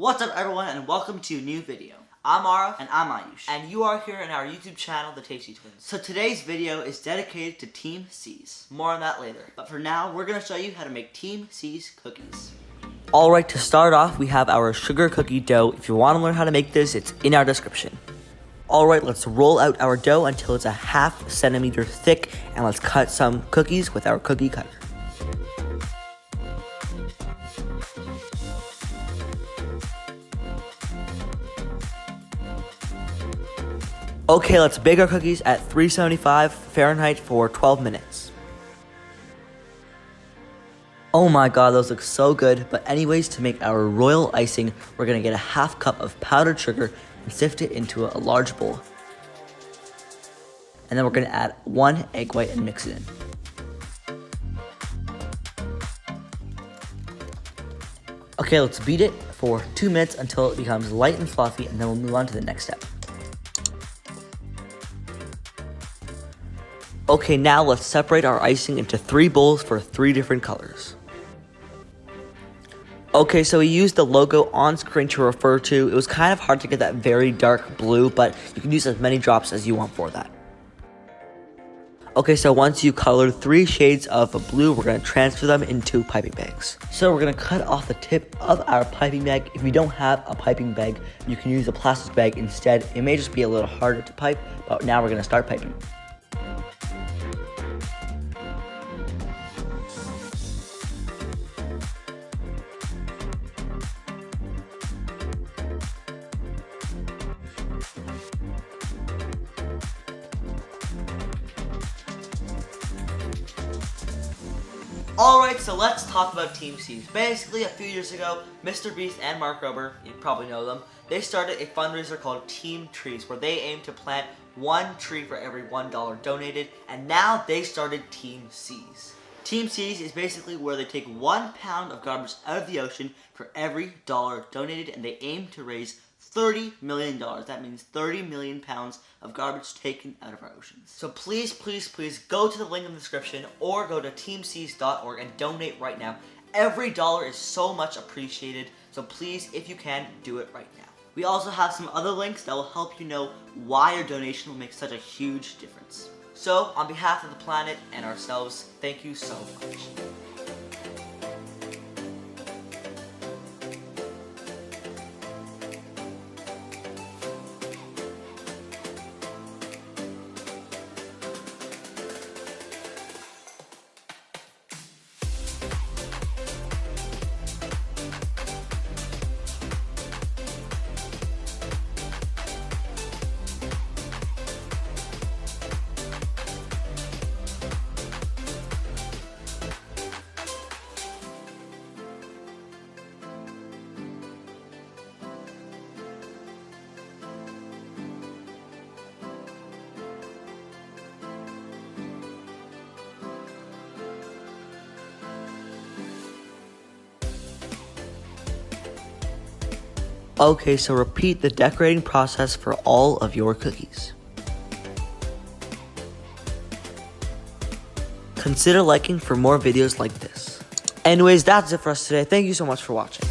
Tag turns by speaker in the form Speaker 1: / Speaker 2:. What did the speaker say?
Speaker 1: What's up everyone and welcome to a new video. I'm Aarav and I'm Ayush and you are here in our YouTube channel, The Tasty Twins. So today's video is dedicated to Team C's. More on that later. But for now, we're going to show you how to make Team C's cookies. Alright, to start off, we have our sugar cookie dough. If you want to learn how to make this, it's in our description. Alright, let's roll out our dough until it's a ½ centimeter thick and let's cut some cookies with our cookie cutter. Okay, let's bake our cookies at 375 Fahrenheit for 12 minutes. Oh my god, those look so good. But anyways, to make our royal icing, we're going to get a ½ cup of powdered sugar and sift it into a large bowl. And then we're going to add 1 egg white and mix it in. Okay, let's beat it for 2 minutes until it becomes light and fluffy, and then we'll move on to the next step. Okay, now let's separate our icing into 3 bowls for 3 different colors. Okay, so we used the logo on screen to refer to. It was kind of hard to get that very dark blue, but you can use as many drops as you want for that. Okay, so once you colored 3 shades of blue, we're going to transfer them into piping bags. So we're going to cut off the tip of our piping bag. If you don't have a piping bag, you can use a plastic bag instead. It may just be a little harder to pipe, but now we're going to start piping. Alright, so let's talk about Team C's. Basically, a few years ago, MrBeast and Mark Rober, you probably know them, they started a fundraiser called Team Trees, where they aim to plant 1 tree for every $1 donated, and now they started Team C's. Team C's is basically where they take 1 pound of garbage out of the ocean for every $1 donated, and they aim to raise $30 million. That means 30 million pounds of garbage taken out of our oceans. So please, please, please go to the link in the description or go to teamseas.org and donate right now. Every dollar is so much appreciated. So please, if you can, do it right now. We also have some other links that will help you know why your donation will make such a huge difference. So on behalf of the planet and ourselves, thank you so much. Okay, so repeat the decorating process for all of your cookies. Consider liking for more videos like this. Anyways, that's it for us today. Thank you so much for watching.